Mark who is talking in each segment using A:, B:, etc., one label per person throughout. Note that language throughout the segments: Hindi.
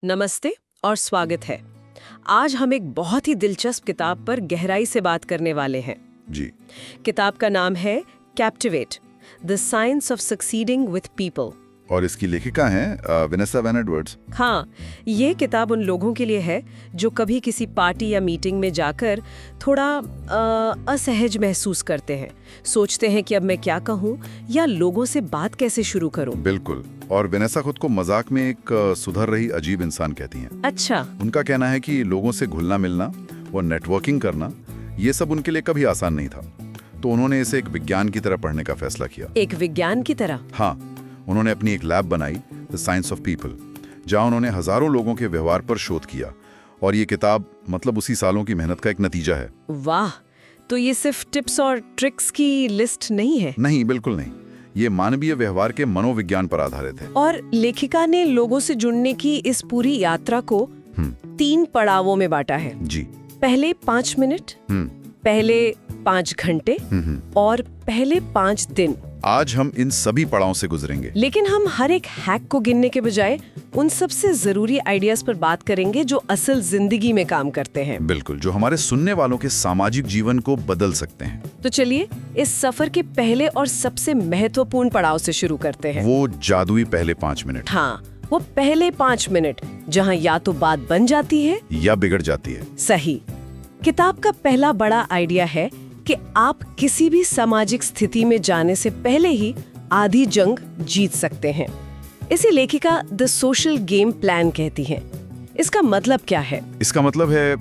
A: नमस्ते और स्वागत है। आज हम एक बहुत ही दिलचस्प किताब पर गहराई से बात करने वाले हैं।
B: जी।
A: किताब का नाम है captivate, the science of succeeding with people.
B: और इसकी लेखिका हैं वेनेसा वैन एडवर्ड्स।
A: हाँ, ये किताब उन लोगों के लिए है जो कभी किसी पार्टी या मीटिंग में जाकर थोड़ा असहज महसूस करते हैं, सोचते हैं कि अब मैं क्या कहूँ या लोगों से बात कैसे शुरू करूँ।
B: बिल्कुल। और वेनेसा खुद को मजाक में एक सुधर रही अजीब इंसान कहती हैं।
A: अच्छा।
B: उनका कहना है कि लोगों से घुलना मिलना और नेटवर्किंग करना, ये सब उनके लिए कभी आसान नहीं था। तो उन्होंने इसे एक विज्ञान की तरह पढ़ने का फैसला किया।
A: एक विज्ञान की तरह?
B: हाँ, उन्होंने अपनी एक लैब बनाई, द साइंस ऑफ पीपल, जहाँ उन्होंने हजारों लोगों के व्यवहार पर शोध किया। और ये किताब मतलब उसी सालों की मेहनत का एक नतीजा है।
A: वाह, तो ये सिर्फ टिप्स और ट्रिक्स की लिस्ट नहीं है?
B: नहीं, बिल्कुल नहीं। ये मानवीय व्यवहार के मनोविज्ञान पर आधारित है।
A: और लेखिका ने लोगों से जुड़ने की इस पूरी यात्रा को 3 पड़ावों में बांटा है।
B: जी।
A: पहले 5 मिनट, पहले 5 घंटे और पहले 5 दिन।
B: आज हम इन सभी पड़ावों से गुजरेंगे।
A: लेकिन हम हर एक हैक को गिनने के बजाय उन सबसे जरूरी आइडियाज पर बात करेंगे जो असल जिंदगी में काम करते हैं।
B: बिल्कुल, जो हमारे सुनने वालों के सामाजिक जीवन को बदल सकते हैं।
A: तो चलिए इस सफर के पहले और सबसे महत्वपूर्ण पड़ाव से शुरू करते हैं।
B: वो जादुई पहले 5 मिनट।
A: हाँ, वो पहले 5 मिनट जहाँ या तो बात बन जाती है
B: या बिगड़ जाती है।
A: सही। किताब का पहला बड़ा आइडिया है कि आप किसी भी सामाजिक स्थिति में जाने से पहले ही आधी जंग जीत सकते हैं। इसे लेखिका द सोशल गेम प्लान कहती है। इसका मतलब क्या है?
B: इसका मतलब है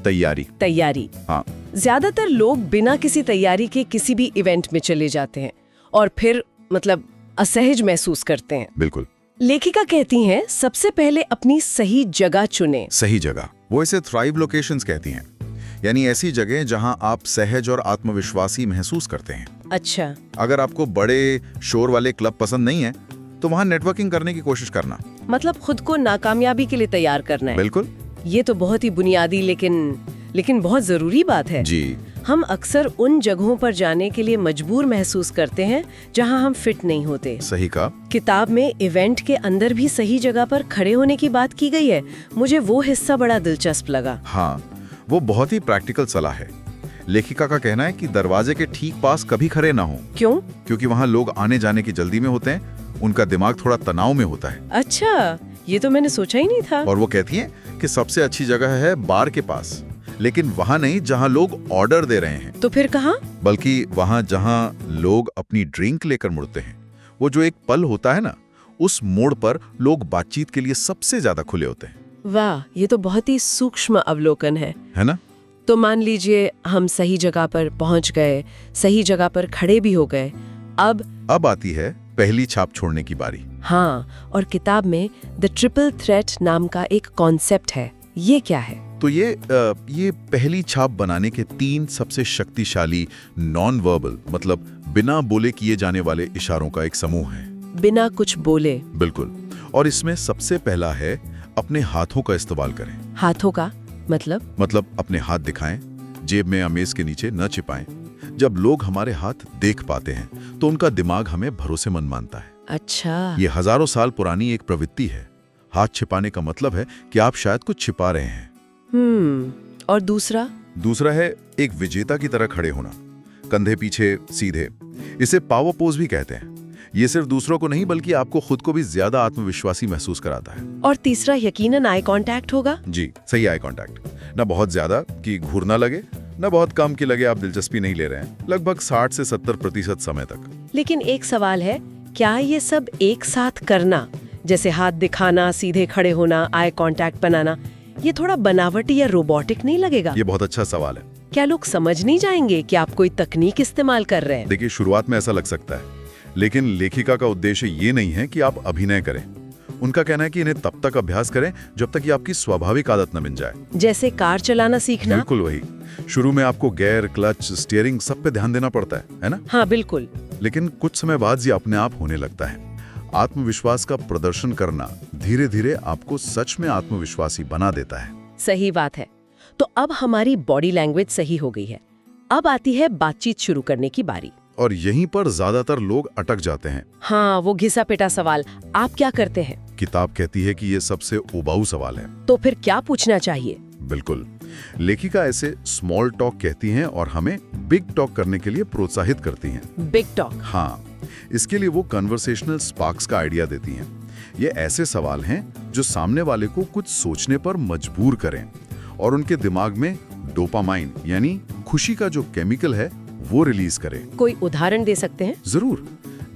B: तैयारी।
A: हाँ। ज्यादातर लोग बिना किसी तैयारी के किसी भी इवेंट में चले जाते हैं और फिर मतलब असहज महसूस करते हैं।
B: बिल्कुल।
A: लेखिका कहती हैं सबसे पहले अपनी सही जगह चुनें।
B: सही जगह, वो इसे थ्राइव लोकेशंस कहती हैं, यानी ऐसी जगह जहां आप सहज और आत्मविश्वासी महसूस करते हैं।
A: अच्छा।
B: अगर आपको बड़े शोर वाले क्लब पसंद नहीं है तो वहां नेटवर्किंग करने की कोशिश करना।
A: मतलब खुद को नाकामयाबी के लिए तैयार करना है।
B: बिल्कुल।
A: ये तो बहुत ही बुनियादी लेकिन बहुत जरूरी बात है।
B: जी।
A: हम अक्सर उन जगहों पर जाने के लिए मजबूर महसूस करते हैं जहां हम फिट नहीं होते।
B: सही कहा।
A: किताब में इवेंट के अंदर भी सही जगह पर खड़े होने की बात की गई है। मुझे वो हिस्सा बड़ा दिलचस्प लगा।
B: हाँ, वो बहुत ही प्रैक्टिकल सलाह है। लेखिका का कहना है कि दरवाजे के ठीक पास कभी खड़े ना हो।
A: क्यों?
B: क्योंकि वहाँ लोग आने जाने की जल्दी में होते हैं, उनका दिमाग थोड़ा तनाव में होता है।
A: अच्छा, ये तो मैंने सोचा ही नहीं था।
B: और वो कहती हैं कि सबसे अच्छी जगह है बार के पास, लेकिन वहाँ नहीं जहाँ लोग ऑर्डर दे रहे हैं।
A: तो फिर कहाँ? बल्कि
B: वहाँ जहाँ लोग अपनी ड्रिंक लेकर मुड़ते हैं। वो जो एक पल होता है ना, उस मोड़ पर लोग बातचीत के लिए सबसे ज्यादा खुले होते हैं।
A: वाह, ये तो बहुत ही सूक्ष्म अवलोकन है
B: ना?
A: तो मान लीजिए हम सही जगह पर पहुंच गए, सही जगह पर खड़े भी हो गए। अब
B: आती है पहली छाप छोड़ने की बारी।
A: हाँ, और किताब में द ट्रिपल थ्रेट नाम का एक कॉन्सेप्ट है। ये क्या है?
B: तो ये पहली छाप बनाने के 3 सबसे शक्तिशाली नॉन वर्बल, मतलब बिना बोले किए जाने वाले इशारों का एक समूह है।
A: बिना कुछ बोले?
B: बिल्कुल। और इसमें सबसे पहला है अपने हाथों का इस्तेमाल करें।
A: हाथों का मतलब
B: अपने हाथ दिखाएं, जेब में या मेज के नीचे न छिपाएं। जब लोग हमारे हाथ देख पाते हैं तो उनका दिमाग हमें भरोसेमंद मानता है।
A: अच्छा।
B: ये हजारों साल पुरानी एक प्रवृत्ति है। हाथ छिपाने का मतलब है कि आप शायद कुछ छिपा रहे हैं।
A: और दूसरा
B: है एक विजेता की तरह खड़े होना, कंधे पीछे सीधे। इसे पावर पोज भी कहते हैं। ये सिर्फ दूसरों को नहीं बल्कि आपको खुद को भी ज्यादा आत्मविश्वासी महसूस कराता है।
A: और तीसरा यकीनन आई कांटेक्ट होगा।
B: जी, सही आई कांटेक्ट। ना बहुत ज्यादा कि घूरना लगे, ना बहुत कम कि लगे आप दिलचस्पी नहीं ले रहे हैं। लगभग 60 से 70% समय तक।
A: लेकिन एक सवाल है, क्या ये सब एक साथ करना, जैसे हाथ दिखाना, सीधे खड़े होना, आई कांटेक्ट बनाना, ये थोड़ा बनावटी या रोबोटिक नहीं लगेगा?
B: ये बहुत अच्छा सवाल है।
A: क्या लोग समझ नहीं जाएंगे कि आप कोई तकनीक इस्तेमाल कर रहे हैं?
B: देखिए, शुरुआत में ऐसा लग सकता है, लेकिन लेखिका का उद्देश्य ये नहीं है कि आप अभिनय करें। उनका कहना है कि इन्हें तब तक अभ्यास करें जब तक कि आपकी स्वाभाविक आदत न बन जाए।
A: जैसे कार चलाना सीखना?
B: बिल्कुल वही। शुरू में आपको गियर, क्लच, स्टीयरिंग सब पे ध्यान देना पड़ता है ना?
A: हाँ, बिल्कुल।
B: लेकिन कुछ समय बाद ये अपने आप होने लगता है। आत्मविश्वास का प्रदर्शन करना धीरे धीरे आपको सच में आत्मविश्वासी बना देता है।
A: सही बात है। तो अब हमारी बॉडी लैंग्वेज सही हो गई है। अब आती है बातचीत शुरू करने की बारी।
B: और यहीं पर ज्यादातर लोग अटक जाते हैं।
A: हाँ, वो घिसा पिटा सवाल, आप क्या करते हैं?
B: किताब कहती है कि ये सबसे उबाऊ सवाल है।
A: तो फिर क्या पूछना चाहिए?
B: बिल्कुल, लेखिका ऐसे स्मॉल टॉक कहती हैं और हमें बिग टॉक करने के लिए प्रोत्साहित करती हैं।
A: Big talk.
B: हाँ, इसके लिए वो कन्वर्सेशनल स्पार्क्स का आइडिया देती हैं। ये ऐसे सवाल हैं जो सामने वाले को कुछ सोचने पर मजबूर करें और उनके दिमाग में डोपामाइन यानी खुशी का जो केमिकल है वो रिलीज करें।
A: कोई उदाहरण दे सकते हैं?
B: जरूर।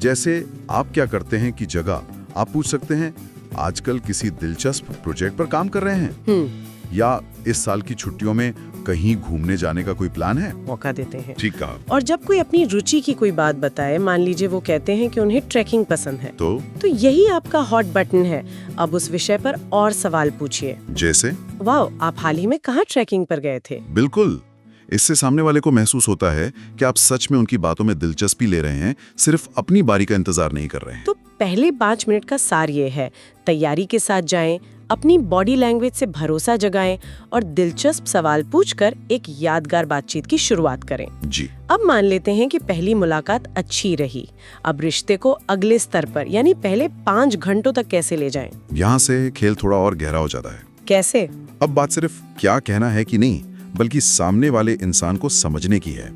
B: जैसे आप क्या करते हैं की जगह आप पूछ सकते हैं, आजकल किसी दिलचस्प प्रोजेक्ट पर काम कर रहे हैं? या इस साल की छुट्टियों में कहीं घूमने जाने का कोई प्लान है?
A: मौका देते हैं।
B: ठीक कहा।
A: और जब कोई अपनी रुचि की कोई बात बताए, मान लीजिए वो कहते हैं कि उन्हें ट्रैकिंग पसंद है, तो यही आपका हॉट बटन है। अब उस विषय पर और सवाल पूछिए।
B: जैसे,
A: वाह, आप हाल ही में कहाँ ट्रैकिंग पर गए थे?
B: बिल्कुल। इससे सामने वाले को महसूस होता है कि आप सच में उनकी बातों में दिलचस्पी ले रहे हैं, सिर्फ अपनी बारी का इंतजार नहीं कर रहे हैं।
A: तो पहले 5 मिनट का सार ये है, तैयारी के साथ जाएं, अपनी बॉडी लैंग्वेज से भरोसा जगाएं और दिलचस्प सवाल पूछकर एक यादगार बातचीत की शुरुआत करें।
B: जी।
A: अब मान लेते हैं कि पहली मुलाकात अच्छी रही। अब रिश्ते को अगले स्तर पर यानी पहले 5 घंटों तक कैसे ले जाएं?
B: यहाँ से खेल थोड़ा और गहरा हो जाता है।
A: कैसे?
B: अब बात सिर्फ क्या कहना है कि नहीं, बल्कि सामने वाले इंसान को समझने की है।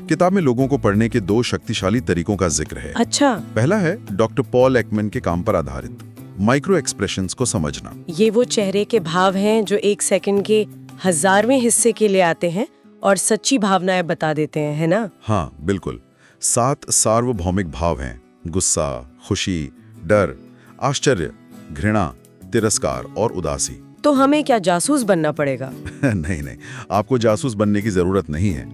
B: किताब में लोगों को पढ़ने के 2 शक्तिशाली तरीकों का जिक्र है।
A: अच्छा।
B: पहला है डॉक्टर पॉल एकमैन के काम पर आधारित माइक्रो एक्सप्रेशंस को समझना।
A: ये वो चेहरे के भाव हैं जो 1 सेकंड के 1000वें हिस्से के लिए आते हैं और सच्ची भावनाएं बता देते हैं, है ना?
B: हाँ, बिल्कुल। 7 सार्वभौमिक भाव हैं: गुस्सा, खुशी, डर, आश्चर्य, घृणा, तिरस्कार और उदासी।
A: तो हमें क्या जासूस बनना पड़ेगा?
B: नहीं, आपको जासूस बनने की जरूरत नहीं है।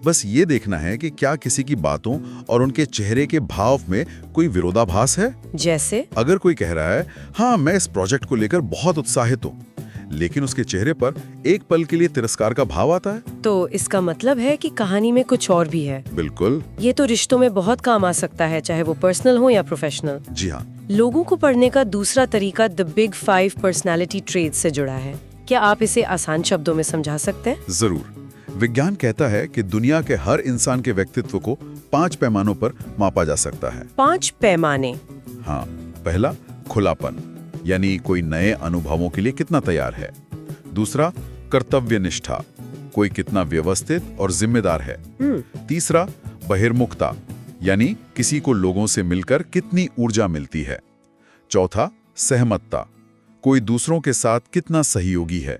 B: बस ये देखना है कि क्या किसी की बातों और उनके चेहरे के भाव में कोई विरोधाभास है।
A: जैसे?
B: अगर कोई कह रहा है, हाँ मैं इस प्रोजेक्ट को लेकर बहुत उत्साहित हूँ, लेकिन उसके चेहरे पर एक पल के लिए तिरस्कार का भाव आता है,
A: तो इसका मतलब है कि कहानी में कुछ और भी है।
B: बिल्कुल।
A: ये तो रिश्तों में बहुत काम आ सकता है, चाहे वो पर्सनल हो या प्रोफेशनल।
B: जी हाँ।
A: लोगों को पढ़ने का दूसरा तरीका द बिग 5 पर्सनालिटी ट्रेट्स से जुड़ा है। क्या आप इसे आसान शब्दों में समझा सकते हैं?
B: जरूर। विज्ञान कहता है कि दुनिया के हर इंसान के व्यक्तित्व को 5 पैमानों पर मापा जा सकता है।
A: 5 पैमाने?
B: हाँ। पहला, खुलापन, यानी कोई नए अनुभवों के लिए कितना तैयार है। दूसरा, कर्तव्य निष्ठा, कोई कितना व्यवस्थित और जिम्मेदार है। तीसरा, बहिर्मुखता, यानी किसी को लोगों से मिलकर कितनी ऊर्जा मिलती है। चौथा, सहमतता, कोई दूसरों के साथ कितना सहयोगी है।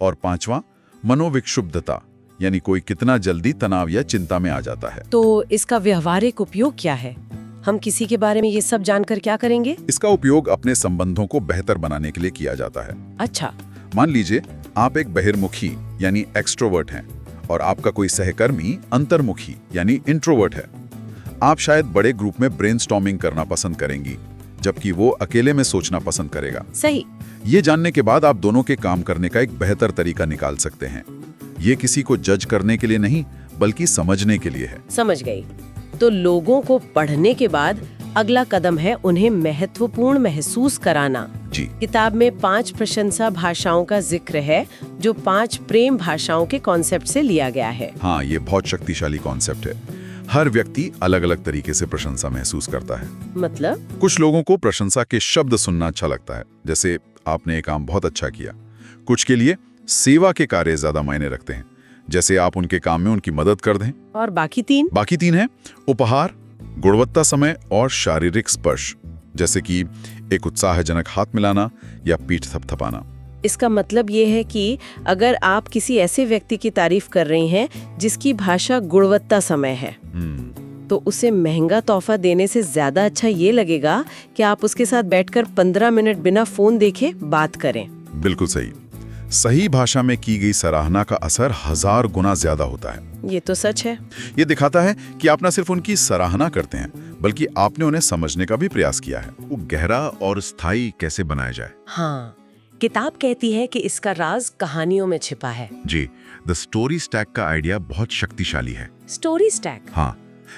B: और 5वां, मनोविक्षुब्धता, यानी कोई कितना जल्दी तनाव या चिंता में आ जाता है।
A: तो इसका व्यवहारिक उपयोग क्या है? हम किसी के बारे में ये सब जानकर क्या करेंगे?
B: इसका उपयोग अपने संबंधों को बेहतर बनाने के लिए किया जाता है।
A: अच्छा।
B: मान लीजिए आप एक बहिर्मुखी यानी एक्सट्रोवर्ट हैं और आपका कोई सहकर्मी अंतर्मुखी यानी इंट्रोवर्ट है। आप शायद बड़े ग्रुप में ब्रेनस्टॉर्मिंग करना पसंद करेंगी, जबकि वो अकेले में सोचना पसंद करेगा।
A: सही।
B: ये जानने के बाद आप दोनों के काम करने का एक बेहतर तरीका निकाल सकते हैं। ये किसी को जज करने के लिए नहीं, बल्कि समझने के लिए है।
A: समझ गई। तो लोगों को पढ़ने के बाद अगला कदम है उन्हें महत्वपूर्ण महसूस कराना।
B: जी।
A: किताब में 5 प्रशंसा भाषाओं का जिक्र है, जो 5 प्रेम भाषाओं के कॉन्सेप्ट से लिया गया है।
B: हाँ, ये बहुत शक्तिशाली कॉन्सेप्ट है। हर व्यक्ति अलग अलग तरीके से प्रशंसा महसूस करता है।
A: मतलब?
B: कुछ लोगों को प्रशंसा के शब्द सुनना अच्छा लगता है, जैसे आपने ये काम बहुत अच्छा किया। कुछ के लिए सेवा के कार्य ज्यादा मायने रखते हैं, जैसे आप उनके काम में उनकी मदद कर दें।
A: और बाकी 3?
B: बाकी 3 हैं उपहार, गुणवत्ता समय और शारीरिक स्पर्श, जैसे कि एक उत्साहजनक हाथ मिलाना या पीठ थपथपाना।
A: इसका मतलब ये है कि अगर आप किसी ऐसे व्यक्ति की तारीफ कर रही हैं जिसकी भाषा गुणवत्ता समय है, तो उसे महंगा तोहफा देने से ज्यादा अच्छा ये लगेगा कि आप उसके साथ बैठकर 15 मिनट बिना फोन देखे बात करें।
B: बिल्कुल सही। सही भाषा में की गई सराहना का असर 1000 गुना ज्यादा होता है।
A: ये तो सच है।
B: ये दिखाता है कि आप न सिर्फ उनकी सराहना करते हैं, बल्कि आपने उन्हें समझने का भी प्रयास किया है। वो गहरा और स्थायी कैसे बनाया जाए।
A: हाँ, किताब कहती है कि इसका राज कहानियों में छिपा है।
B: जी, द स्टोरी स्टैक का आइडिया बहुत शक्तिशाली है।
A: Story stack?
B: हाँ,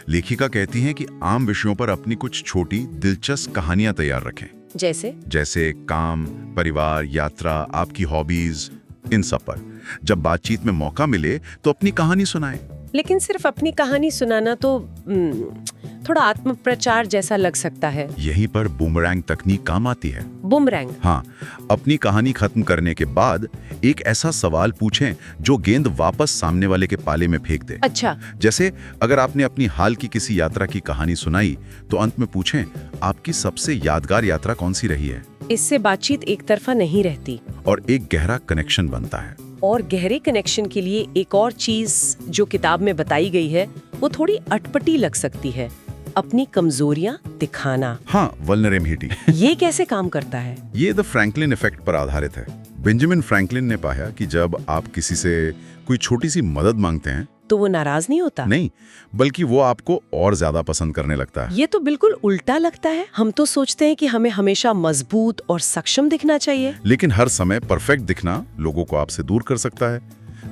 B: लेखिका कहती हैं कि आम विषयों पर अपनी कुछ छोटी दिलचस्प कहानियां तैयार रखें। जैसे काम, परिवार, यात्रा, आपकी हॉबीज, इन सब पर जब बातचीत में मौका मिले तो अपनी कहानी सुनाएं।
A: लेकिन सिर्फ अपनी कहानी सुनाना तो थोड़ा आत्मप्रचार जैसा लग सकता है।
B: यहीं पर बूमरैंग तकनीक काम आती है।
A: बुमरैंग।
B: हाँ, अपनी कहानी खत्म करने के बाद एक ऐसा सवाल पूछें जो गेंद वापस सामने वाले के पाले में फेंक दे।
A: अच्छा।
B: जैसे अगर आपने अपनी हाल की किसी यात्रा की कहानी सुनाई तो अंत में पूछें, आपकी सबसे यादगार यात्रा कौन सी रही है?
A: इससे बातचीत एक तरफा नहीं रहती
B: और एक गहरा कनेक्शन बनता है।
A: और गहरे कनेक्शन के लिए एक और चीज जो किताब में बताई गई है वो थोड़ी अटपटी लग सकती है, अपनी कमजोरियां दिखाना।
B: हाँ, वल्नरेबिलिटी।
A: ये कैसे काम करता है?
B: ये द फ्रैंकलिन इफेक्ट पर आधारित है। बेंजामिन फ्रैंकलिन ने पाया कि जब आप किसी से कोई छोटी सी मदद मांगते हैं
A: तो वो नाराज नहीं होता।
B: नहीं, बल्कि वो आपको और ज्यादा पसंद करने लगता है।
A: ये तो बिल्कुल उल्टा लगता है। हम तो सोचते हैं कि हमें हमेशा मजबूत और सक्षम दिखना चाहिए।
B: लेकिन हर समय परफेक्ट दिखना लोगों को आपसे दूर कर सकता है।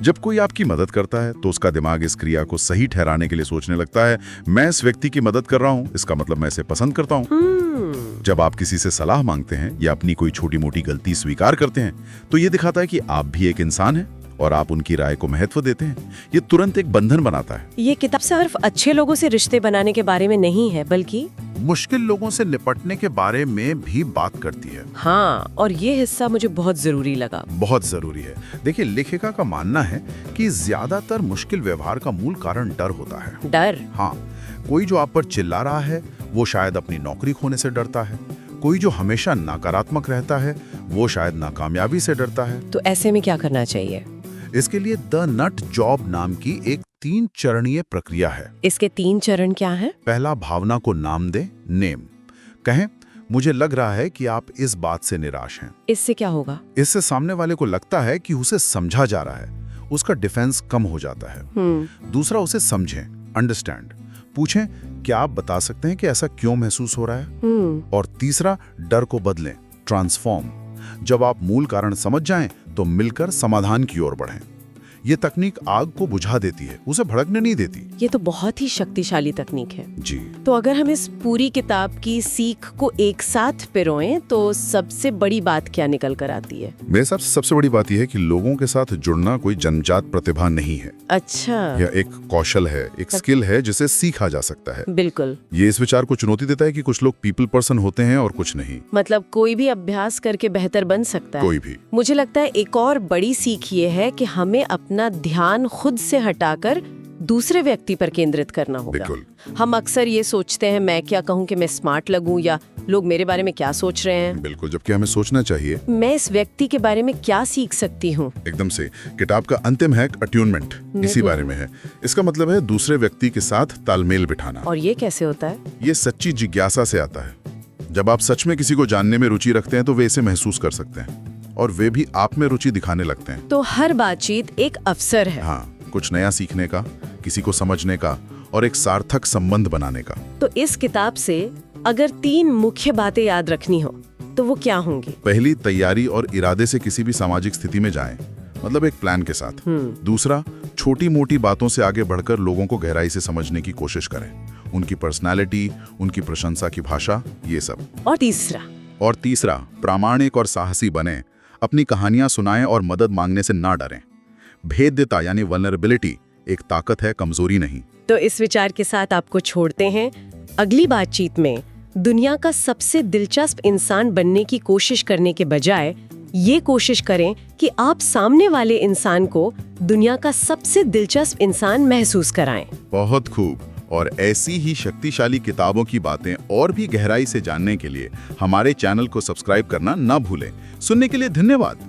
B: जब कोई आपकी मदद करता है तो उसका दिमाग इस क्रिया को सही ठहराने के लिए सोचने लगता है, मैं इस व्यक्ति की मदद कर रहा हूँ, इसका मतलब मैं इसे पसंद करता हूँ। जब आप किसी से सलाह मांगते हैं या अपनी कोई छोटी मोटी गलती स्वीकार करते हैं तो ये दिखाता है कि आप भी एक इंसान हैं और आप उनकी राय को महत्व देते हैं। ये तुरंत एक बंधन बनाता है।
A: ये किताब सिर्फ अच्छे लोगों से रिश्ते बनाने के बारे में नहीं है, बल्कि
B: मुश्किल लोगों से निपटने के बारे में भी बात करती है।
A: हाँ, और ये हिस्सा मुझे बहुत जरूरी लगा।
B: बहुत जरूरी है। देखिए, लेखिका का मानना है कि ज्यादातर मुश्किल व्यवहार का मूल कारण डर होता है।
A: डर?
B: हाँ, कोई जो आप पर चिल्ला रहा है वो शायद अपनी नौकरी खोने से डरता है। कोई जो हमेशा नकारात्मक रहता है वो शायद नाकामयाबी से डरता है।
A: तो ऐसे में क्या करना चाहिए?
B: इसके लिए द नट जॉब नाम की एक 3 चरणीय प्रक्रिया है।
A: इसके 3 चरण क्या हैं?
B: पहला, भावना को नाम दें, नेम। कहें, मुझे लग रहा है कि आप इस बात से निराश हैं।
A: इससे क्या होगा?
B: इससे सामने वाले को लगता है कि उसे समझा जा रहा है, उसका डिफेंस कम हो जाता है। दूसरा, उसे समझें, अंडरस्टैंड। पूछें, क्या आप बता सकते हैं कि ऐसा क्यों महसूस हो रहा है? और तीसरा, डर को बदलें, ट्रांसफॉर्म। जब आप मूल कारण समझ जाएं तो मिलकर समाधान की ओर बढ़ें। ये तकनीक आग को बुझा देती है, उसे भड़कने नहीं देती।
A: ये तो बहुत ही शक्तिशाली तकनीक है।
B: जी।
A: तो अगर हम इस पूरी किताब की सीख को एक साथ पिरोएं तो सबसे बड़ी बात क्या निकल कर आती है?
B: मेरे हिसाब से सबसे बड़ी बात यह है कि लोगों के साथ जुड़ना कोई जन्मजात प्रतिभा नहीं है।
A: अच्छा।
B: यह एक कौशल है, एक स्किल है जिसे सीखा जा सकता है।
A: बिल्कुल।
B: ये इस विचार को चुनौती देता है कि कुछ लोग पीपल पर्सन होते हैं और कुछ नहीं।
A: मतलब कोई भी अभ्यास करके बेहतर बन सकता है।
B: कोई भी।
A: मुझे लगता है एक और बड़ी सीख ये है कि हमें अपना ध्यान खुद से हटाकर दूसरे व्यक्ति पर केंद्रित करना होगा।
B: बिल्कुल।
A: हम अक्सर ये सोचते हैं, मैं क्या कहूँ कि मैं स्मार्ट लगूं, या लोग मेरे बारे में क्या सोच रहे हैं।
B: बिल्कुल, जबकि हमें सोचना चाहिए, मैं
A: इस व्यक्ति के बारे में क्या सीख सकती हूँ।
B: एकदम से। किताब का अंतिम है अट्यूनमेंट, इसी बारे में है। इसका मतलब है दूसरे व्यक्ति के साथ तालमेल बिठाना।
A: और ये कैसे होता है?
B: ये सच्ची जिज्ञासा से आता है। जब आप सच में किसी को जानने में रुचि रखते हैं तो वे इसे महसूस कर सकते हैं और वे भी आप में रुचि दिखाने लगते हैं।
A: तो हर बातचीत एक अवसर है।
B: हाँ, कुछ नया सीखने का, किसी को समझने का और एक सार्थक संबंध बनाने का।
A: तो इस किताब से अगर 3 मुख्य बातें याद रखनी हो तो वो क्या होंगी?
B: पहली, तैयारी और इरादे से किसी भी सामाजिक स्थिति में जाएं, मतलब एक प्लान के साथ। दूसरा, छोटी मोटी बातों से आगे बढ़कर लोगों को गहराई से समझने की कोशिश करें, उनकी पर्सनालिटी, उनकी प्रशंसा की भाषा, ये सब।
A: और
B: तीसरा, प्रामाणिक और साहसी बने, अपनी कहानियां सुनाएं और मदद मांगने से ना डरें। भेद्यता यानी वल्नरेबिलिटी एक ताकत है, कमजोरी नहीं।
A: तो इस विचार के साथ आपको छोड़ते हैं। अगली बातचीत में दुनिया का सबसे दिलचस्प इंसान बनने की कोशिश करने के बजाय ये कोशिश करें कि आप सामने वाले इंसान को दुनिया का सबसे दिलचस्प इंसान महसूस कराएं।
B: बहुत खूब। और ऐसी ही शक्तिशाली किताबों की बातें और भी गहराई से जानने के लिए हमारे चैनल को सब्सक्राइब करना ना भूलें। सुनने के लिए धन्यवाद।